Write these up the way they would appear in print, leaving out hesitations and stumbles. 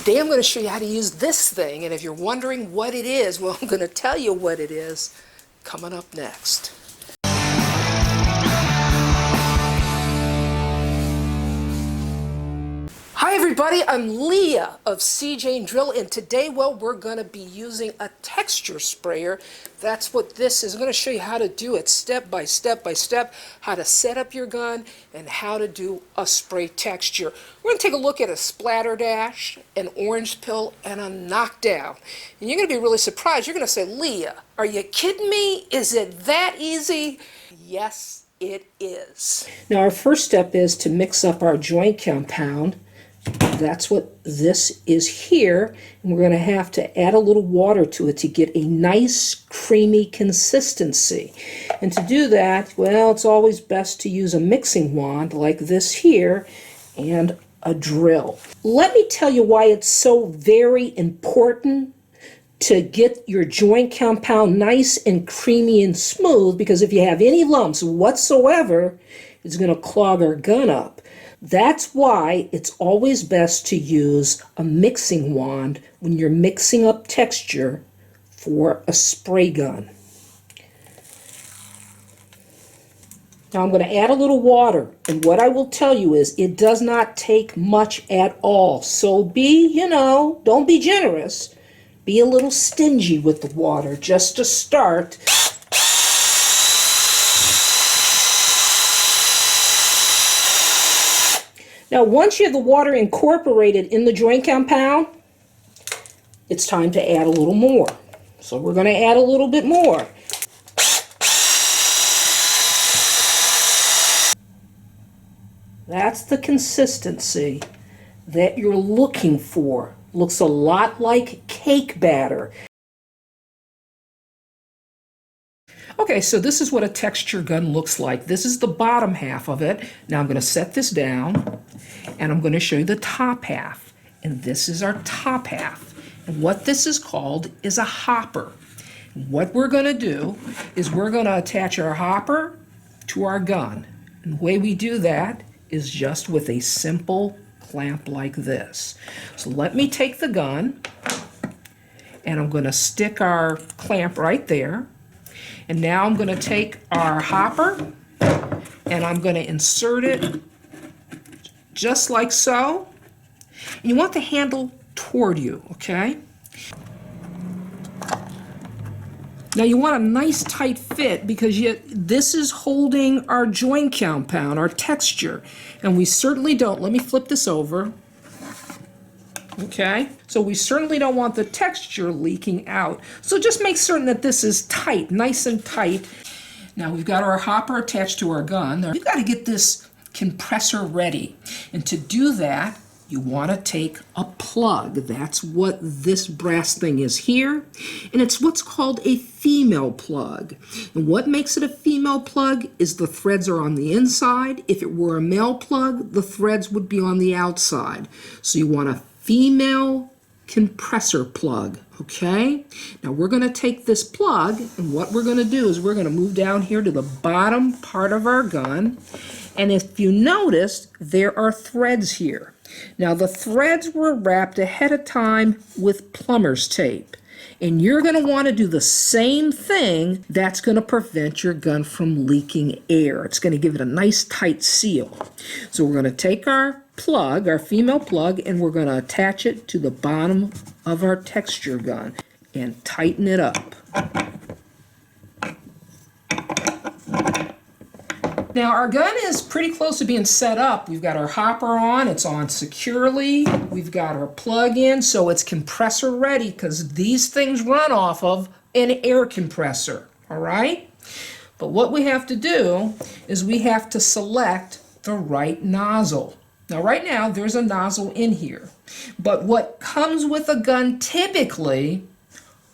Today I'm going to show you how to use this thing, and if you're wondering what it is, well, I'm going to tell you what it is coming up next. Hi everybody, I'm Leah of seejanedrill, and today, well, we're going to be using a texture sprayer. That's what this is. I'm going to show you how to do it step by step by step, how to set up your gun, and how to do a spray texture. We're going to take a look at a splatter dash, an orange pill, and a knockdown. And you're going to be really surprised. You're going to say, Leah, are you kidding me? Is it that easy? Yes, it is. Now our first step is to mix up our joint compound. That's what this is here, and we're going to have to add a little water to it to get a nice creamy consistency. And to do that, well, it's always best to use a mixing wand like this here and a drill. Let me tell you why it's so very important to get your joint compound nice and creamy and smooth, because if you have any lumps whatsoever, it's going to clog our gun up. That's why it's always best to use a mixing wand when you're mixing up texture for a spray gun. Now I'm going to add a little water, and what I will tell you is it does not take much at all. So don't be generous. Be a little stingy with the water just to start. Now, once you have the water incorporated in the joint compound, it's time to add a little more. So we're going to add a little bit more. That's the consistency that you're looking for. Looks a lot like cake batter. Okay, so this is what a texture gun looks like. This is the bottom half of it. Now I'm going to set this down, and I'm going to show you the top half. And this is our top half. And what this is called is a hopper. And what we're going to do is we're going to attach our hopper to our gun. And the way we do that is just with a simple clamp like this. So let me take the gun, and I'm going to stick our clamp right there. And now I'm going to take our hopper, and I'm going to insert it just like so. And you want the handle toward you, okay? Now you want a nice tight fit, because this is holding our joint compound, our texture. And we certainly don't, let me flip this over. Okay, so we certainly don't want the texture leaking out. So just make certain that this is tight, nice and tight. Now we've got our hopper attached to our gun. We've got to get this compressor ready. And to do that, you want to take a plug. That's what this brass thing is here. And it's what's called a female plug. And what makes it a female plug is the threads are on the inside. If it were a male plug, the threads would be on the outside. So you want a female compressor plug, okay? Now we're going to take this plug, and what we're going to do is we're going to move down here to the bottom part of our gun, and if you notice, there are threads here. Now the threads were wrapped ahead of time with plumber's tape, and you're going to want to do the same thing. That's going to prevent your gun from leaking air. It's going to give it a nice tight seal. So we're going to take our plug, our female plug, and we're going to attach it to the bottom of our texture gun and tighten it up. Now our gun is pretty close to being set up. We've got our hopper on, it's on securely. We've got our plug in, so it's compressor ready, because these things run off of an air compressor, all right? But what we have to do is we have to select the right nozzle. Now right now there's a nozzle in here, but what comes with a gun typically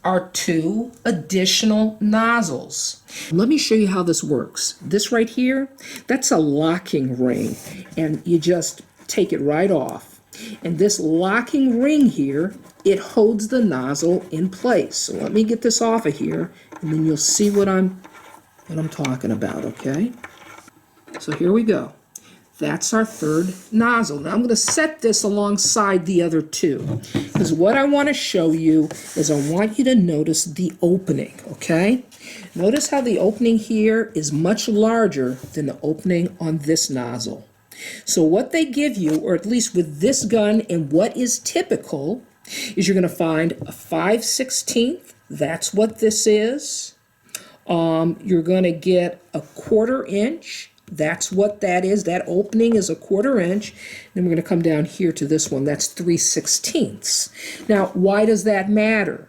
are 2 additional nozzles. Let me show you how this works. This right here, that's a locking ring, and you just take it right off. And this locking ring here, it holds the nozzle in place. So let me get this off of here, and then you'll see what I'm talking about, okay? So here we go. That's our third nozzle. Now I'm going to set this alongside the other two, because what I want to show you is I want you to notice the opening, okay? Notice how the opening here is much larger than the opening on this nozzle. So what they give you, or at least with this gun and what is typical, is you're going to find a 5/16. That's what this is. You're going to get a 1/4 inch. That's what that is. That opening is a 1/4 inch. Then we're going to come down here to this one. That's 3/16. Now, why does that matter?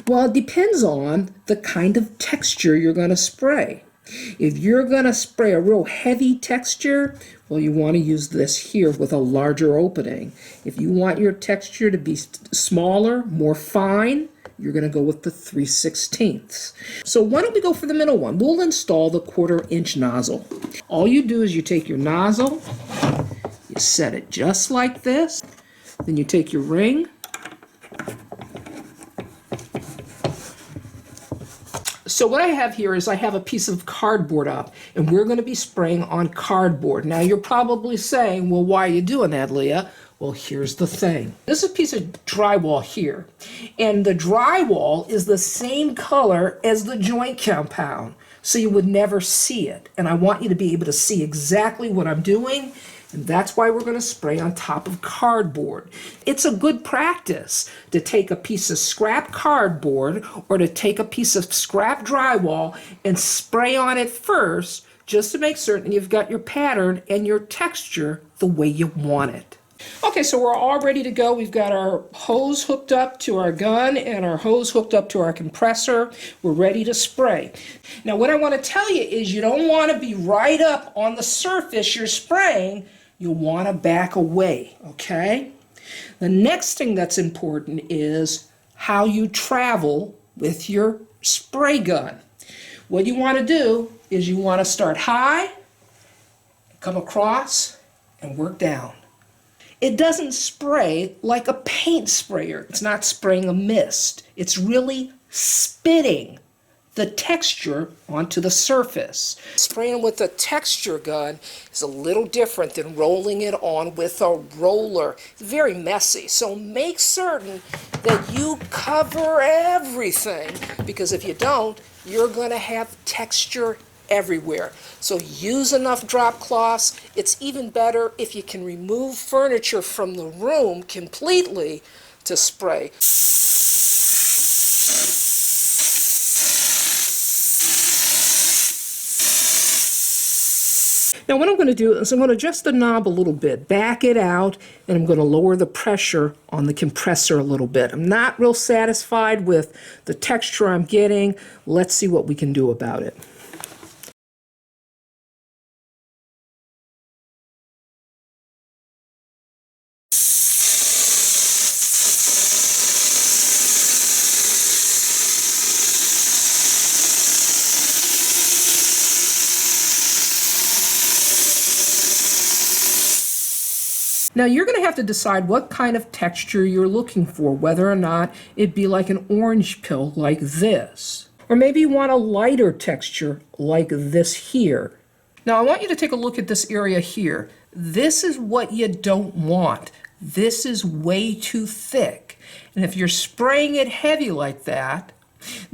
Well, it depends on the kind of texture you're going to spray. If you're going to spray a real heavy texture, well, you want to use this here with a larger opening. If you want your texture to be smaller, more fine, you're going to go with the 3/16. So why don't we go for the middle one? We'll install the 1/4 inch nozzle. All you do is you take your nozzle, you set it just like this, then you take your ring, so what I have here is I have a piece of cardboard up, and we're going to be spraying on cardboard. Now you're probably saying, well, why are you doing that, Leah? Well, here's the thing. This is a piece of drywall here, and the drywall is the same color as the joint compound, so you would never see it. And I want you to be able to see exactly what I'm doing, and that's why we're going to spray on top of cardboard. It's a good practice to take a piece of scrap cardboard or to take a piece of scrap drywall and spray on it first, just to make certain you've got your pattern and your texture the way you want it. Okay, so we're all ready to go. We've got our hose hooked up to our gun and our hose hooked up to our compressor. We're ready to spray. Now what I want to tell you is you don't want to be right up on the surface you're spraying. You'll want to back away, okay? The next thing that's important is how you travel with your spray gun. What you want to do is you want to start high, come across, and work down. It doesn't spray like a paint sprayer. It's not spraying a mist. It's really spitting the texture onto the surface. Spraying with a texture gun is a little different than rolling it on with a roller. It's very messy, so make certain that you cover everything, because if you don't, you're going to have texture everywhere. So use enough drop cloths. It's even better if you can remove furniture from the room completely to spray. Now what I'm going to do is I'm going to adjust the knob a little bit, back it out, and I'm going to lower the pressure on the compressor a little bit. I'm not real satisfied with the texture I'm getting. Let's see what we can do about it. Now you're going to have to decide what kind of texture you're looking for, whether or not it'd be like an orange pill like this. Or maybe you want a lighter texture like this here. Now I want you to take a look at this area here. This is what you don't want. This is way too thick. And if you're spraying it heavy like that,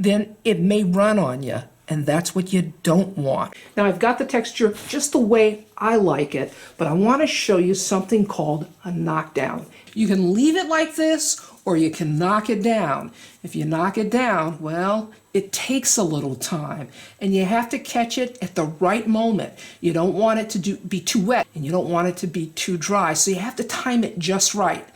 then it may run on you. And that's what you don't want. Now I've got the texture just the way I like it, but I want to show you something called a knockdown. You can leave it like this, or you can knock it down. If you knock it down, well, it takes a little time, and you have to catch it at the right moment. You don't want it to be too wet, and you don't want it to be too dry, so you have to time it just right.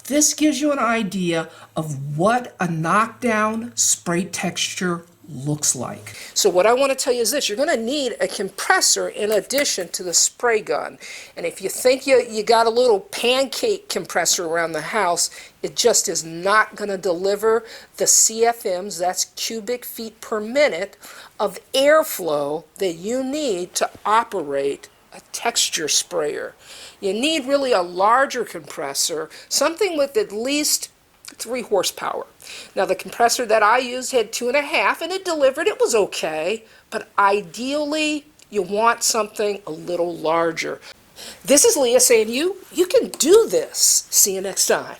This gives you an idea of what a knockdown spray texture looks like. So what I want to tell you is this: you're going to need a compressor in addition to the spray gun. And if you think you got a little pancake compressor around the house, it just is not going to deliver the CFMs, that's cubic feet per minute, of airflow that you need to operate a texture sprayer. You need really a larger compressor, something with at least 3 horsepower. Now the compressor that I used had 2.5 and it delivered. It was okay, but ideally you want something a little larger. This is Leah saying you can do this. See you next time.